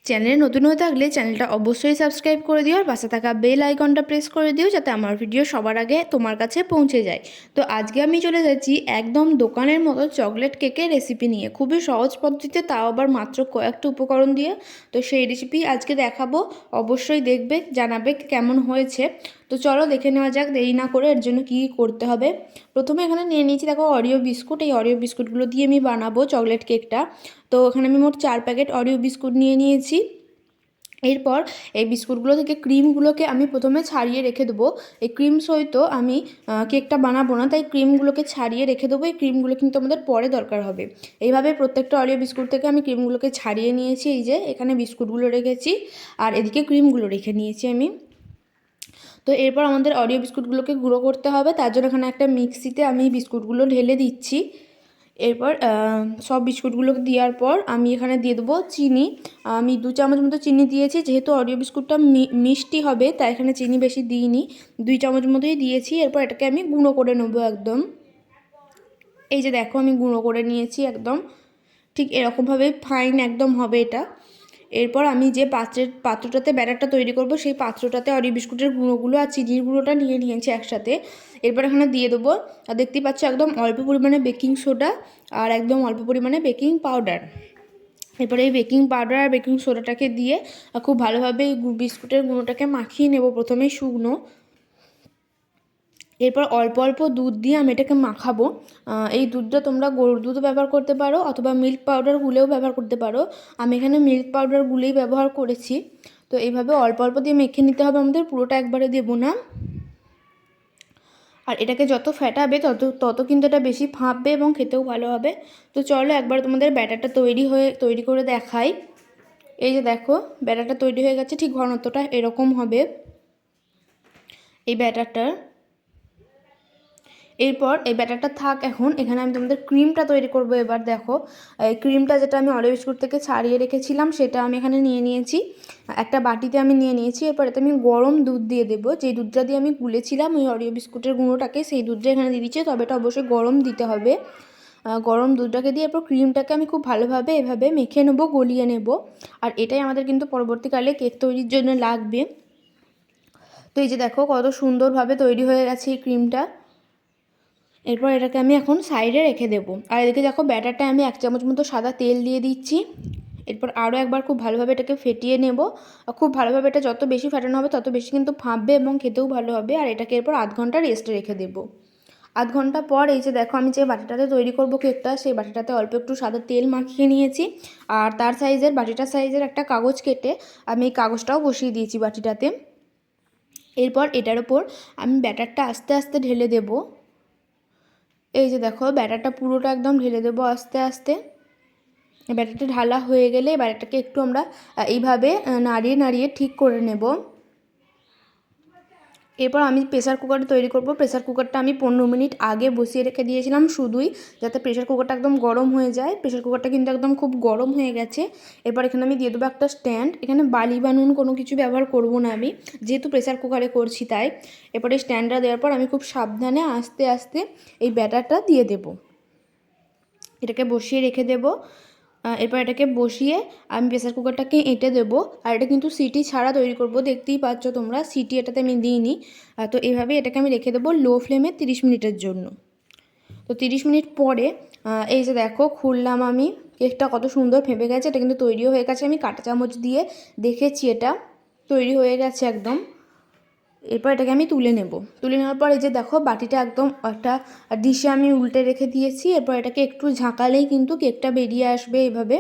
চ্যানেলে নতুন হয়ে থাকলে চ্যানেলটা অবশ্যই সাবস্ক্রাইব করে দিও আর পাশে থাকা বেল আইকনটা প্রেস করে দিও যাতে আমার ভিডিও সবার আগে তোমার কাছে পৌঁছে যায়। তো আজকে আমি চলে যাচ্ছি একদম দোকানের মতো চকলেট কেকের রেসিপি নিয়ে, খুবই সহজ পদ্ধতিতে, তাও আবার মাত্র কয়েকটা উপকরণ দিয়ে। তো সেই রেসিপি আজকে দেখাবো, অবশ্যই দেখবে, জানাবে কেমন হয়েছে। তো চলো দেখে নেওয়া যাক দেরি না করে এর জন্য কী করতে হবে। প্রথমে এখানে নিয়ে নিয়েছি দেখো অরিও বিস্কুট। এই অরিও বিস্কুটগুলো দিয়ে আমি বানাবো চকলেট কেকটা। তো এখানে আমি মোট 4 প্যাকেট অরিও বিস্কুট নিয়ে নিয়েছি। এরপর এই বিস্কুটগুলো থেকে ক্রিমগুলোকে আমি প্রথমে ছাড়িয়ে রেখে দেবো। এই ক্রিম সহিত আমি কেকটা বানাবো না, তাই ক্রিমগুলোকে ছাড়িয়ে রেখে দেবো। এই ক্রিমগুলো কিন্তু আমাদের পরে দরকার হবে। এইভাবে প্রত্যেকটা অরিও বিস্কুট থেকে আমি ক্রিমগুলোকে ছাড়িয়ে নিয়েছি। এই যে এখানে বিস্কুটগুলো রেখেছি আর এদিকে ক্রিমগুলো রেখে নিয়েছি আমি। তো এরপর আমাদের অরিও বিস্কুটগুলোকে গুঁড়ো করতে হবে, তার জন্য এখানে একটা মিক্সিতে আমি বিস্কুটগুলো ঢেলে দিচ্ছি। এরপর সব বিস্কুটগুলোকে দেওয়ার পর আমি এখানে দিয়ে দেবো চিনি। আমি 2 চামচ মতো চিনি দিয়েছি, যেহেতু অরিও বিস্কুটটা মিষ্টি হবে তাই এখানে চিনি বেশি দিইনি, 2 চামচ মতোই দিয়েছি। এরপর এটাকে আমি গুঁড়ো করে নেবো একদম। এই যে দেখো আমি গুঁড়ো করে নিয়েছি একদম, ঠিক এরকমভাবে ফাইন একদম হবে এটা। এরপর আমি যে পাত্রটাতে ব্যাটারটা তৈরি করব সেই পাত্রটাতে অরিও বিস্কুটের গুঁড়োগুলো আর চিনির গুঁড়োটা নিয়ে নিয়েছি একসাথে। এরপর এখানে দিয়ে দেবো, আর দেখতেই পাচ্ছ একদম অল্প পরিমাণে বেকিং সোডা আর একদম অল্প পরিমাণে বেকিং পাউডার। এরপরে এই বেকিং পাউডার আর বেকিং সোডাটাকে দিয়ে খুব ভালোভাবে এই বিস্কুটের গুঁড়োটাকে মাখিয়ে নেব, প্রথমেই শুকনো। এরপর অল্প অল্প দুধ দিয়ে আমি এটাকে মাখাবো। এই দুধটা তোমরা গরুর দুধও ব্যবহার করতে পারো অথবা মিল্ক পাউডার গুলেও ব্যবহার করতে পারো। আমি এখানে মিল্ক পাউডার গুলেই ব্যবহার করেছি। তো এইভাবে অল্প অল্প দিয়ে মেখে নিতে হবে আমাদের, পুরোটা একবারে দেবো না। আর এটাকে যত ফ্যাটাবে তত তত কিন্তু এটা বেশি ফাঁপবে এবং খেতেও ভালো হবে। তো চলো একবার তোমাদের ব্যাটারটা তৈরি করে দেখাই। এই যে দেখো ব্যাটারটা তৈরি হয়ে গেছে, ঠিক ঘনত্বটা এরকম হবে এই ব্যাটারটার। এরপর এই ব্যাটারটা থাক, এখন এখানে আমি তোমাদের ক্রিমটা তৈরি করব। এবার দেখো এই ক্রিমটা যেটা আমি অরিও বিস্কুট থেকে ছাড়িয়ে রেখেছিলাম সেটা আমি এখানে নিয়ে নিয়েছি, একটা বাটিতে আমি নিয়ে নিয়েছি। এরপর এতে আমি গরম দুধ দিয়ে দেবো, যেই দুধটা দিয়ে আমি গুলেছিলাম ওই অরিও বিস্কুটের গুঁড়োটাকে, সেই দুধটা এখানে দিয়ে দিচ্ছি। তবে এটা অবশ্যই গরম দিতে হবে। গরম দুধটাকে দিয়ে এরপর ক্রিমটাকে আমি খুব ভালোভাবে এভাবে মেখে নেবো, গলিয়ে নেব। আর এটাই আমাদের কিন্তু পরবর্তীকালে কেক তৈরির জন্য লাগবে। তো এই যে দেখো কত সুন্দরভাবে তৈরি হয়ে গেছে এই ক্রিমটা। এরপর এটাকে আমি এখন সাইডে রেখে দেবো। আর এদিকে দেখো ব্যাটারটা আমি 1 চামচ মতো সাদা তেল দিয়ে দিচ্ছি। এরপর আরও একবার খুব ভালোভাবে এটাকে ফেটিয়ে নেব। খুব ভালোভাবে এটা যত বেশি ফেটানো হবে তত বেশি কিন্তু ফাঁপবে এবং খেতেও ভালো হবে। আর এটাকে এরপর আধ ঘন্টা রেস্টে রেখে দেবো। আধ ঘন্টা পর এই যে দেখো আমি যে বাটিটাতে তৈরি করব কেকটা, সেই বাটিটাতে অল্প একটু সাদা তেল মাখিয়ে নিয়েছি। আর তার সাইজের, বাটিটার সাইজের একটা কাগজ কেটে আমি এই কাগজটাও বসিয়ে দিয়েছি বাটিটাতে। এরপর এটার ওপর আমি ব্যাটারটা আস্তে আস্তে ঢেলে দেবো। এই যে দেখো ব্যাটারটা পুরোটা একদম ঢেলে দেবো আস্তে আস্তে। ব্যাটারটা ঢালা হয়ে গেলে ব্যাটারটাকে একটু আমরা এইভাবে নাড়িয়ে নাড়িয়ে ঠিক করে নেব। এরপর আমি প্রেসার কুকারে তৈরি করব। প্রেসার কুকারটা আমি 15 মিনিট আগে বসিয়ে রেখে দিয়েছিলাম শুধুই, যাতে প্রেসার কুকারটা একদম গরম হয়ে যায়। প্রেসার কুকারটা কিন্তু একদম খুব গরম হয়ে গেছে। এরপর এখানে আমি দিয়ে দেবো একটা স্ট্যান্ড। এখানে বালি বা নুন কোনো কিছু ব্যবহার করব না আমি, যেহেতু প্রেসার কুকারে করছি তাই। এরপরে স্ট্যান্ডটা দেওয়ার পর আমি খুব সাবধানে আস্তে আস্তে এই ব্যাটারটা দিয়ে দেবো, এটাকে বসিয়ে রেখে দেবো। এরপর এটাকে বসিয়ে আমি প্রেসার কুকারটাকে এঁটে দেবো। আর এটা কিন্তু সিটি ছাড়া তৈরি করব, দেখতেই পাচ্ছ তোমরা সিটি এটাতে আমি দিইনি। তো এইভাবে এটাকে আমি রেখে দেবো লো ফ্লেমে 30 মিনিটের জন্য। তো 30 মিনিট পরে এই যে দেখো খুললাম আমি, কেকটা কত সুন্দর ফেঁপে গেছে। এটা কিন্তু তৈরিও হয়ে গেছে, আমি কাঁটা চামচ দিয়ে দেখেছি এটা তৈরি হয়ে গেছে একদম। এরপর এটাকে আমি তুলে নেব। তুলে নেওয়ার পর এই যে দেখো বাটিটা একদম একটা ডিশে আমি উল্টে রেখে দিয়েছি। এরপর এটাকে একটু ঝাঁকালেই কিন্তু কেকটা বেরিয়ে আসবে এইভাবে।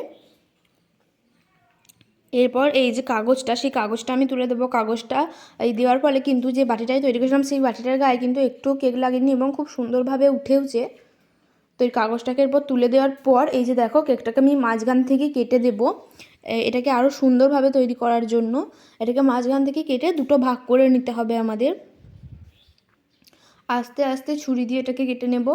এরপর এই যে কাগজটা, সেই কাগজটা আমি তুলে দেবো। কাগজটা এই দেওয়ার ফলে কিন্তু যে বাটিটাই তৈরি করেছিলাম সেই বাটিটার গায়ে কিন্তু একটু কেক লাগেনি এবং খুব সুন্দরভাবে উঠেওছে। তো এই কাগজটাকে এরপর তুলে দেওয়ার পর এই যে দেখো কেকটাকে আমি মাঝখান থেকে কেটে দেব। এটাকে আরও সুন্দরভাবে তৈরি করার জন্য এটাকে মাঝখান থেকে কেটে দুটো ভাগ করে নিতে হবে আমাদের। আস্তে আস্তে ছুরি দিয়ে এটাকে কেটে নেব।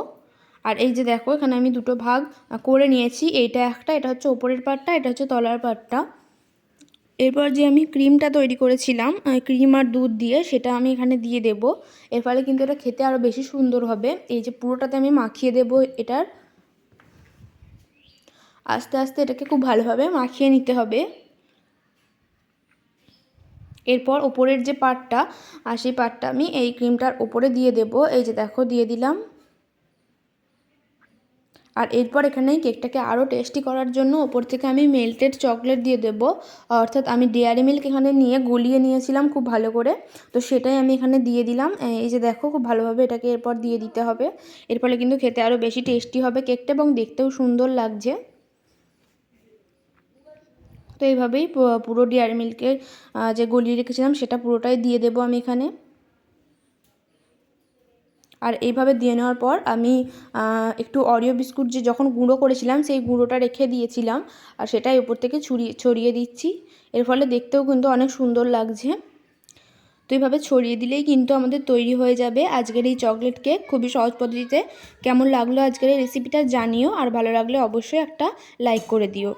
আর এই যে দেখো এখানে আমি দুটো ভাগ করে নিয়েছি, এইটা একটা, এটা হচ্ছে ওপরের পার্টটা, এটা হচ্ছে তলার পার্টটা। এরপর যে আমি ক্রিমটা তৈরি করেছিলাম ক্রিম আর দুধ দিয়ে, সেটা আমি এখানে দিয়ে দেব। এর ফলে কিন্তু এটা খেতে আরও বেশি সুন্দর হবে। এই যে পুরোটাতে আমি মাখিয়ে দেব এটার। আস্তে আস্তে এটাকে খুব ভালোভাবে মাখিয়ে নিতে হবে। এরপর ওপরের যে পার্টটা আর সেই পার্টটা আমি এই ক্রিমটার ওপরে দিয়ে দেব। এই যে দেখো দিয়ে দিলাম। আর এরপর এখানে কেকটাকে আরও টেস্টি করার জন্য ওপর থেকে আমি মেল্টেড চকলেট দিয়ে দেবো। অর্থাৎ আমি ডেয়ারি মিল্ক এখানে নিয়ে গলিয়ে নিয়েছিলাম খুব ভালো করে, তো সেটাই আমি এখানে দিয়ে দিলাম। এই যে দেখো খুব ভালোভাবে এটাকে এরপর দিয়ে দিতে হবে। এর ফলে কিন্তু খেতে আরও বেশি টেস্টি হবে কেকটা এবং দেখতেও সুন্দর লাগছে। তো এইভাবেই পুরো ডেয়ারি মিল্কের যে গলিয়ে রেখেছিলাম সেটা পুরোটাই দিয়ে দেবো আমি এখানে। আর এইভাবে দিয়ে নেওয়ার পর আমি একটু অরিও বিস্কুট যে যখন গুঁড়ো করেছিলাম সেই গুঁড়োটা রেখে দিয়েছিলাম, আর সেটাই উপর থেকে ছড়িয়ে দিচ্ছি। এর ফলে দেখতেও কিন্তু অনেক সুন্দর লাগছে। তো এইভাবে ছড়িয়ে দিলেই কিন্তু আমাদের তৈরি হয়ে যাবে আজকের এই চকলেট কেক, খুবই সহজ পদ্ধতিতে। কেমন লাগলো আজকের এই রেসিপিটা জানিও, আর ভালো লাগলে অবশ্যই একটা লাইক করে দিও।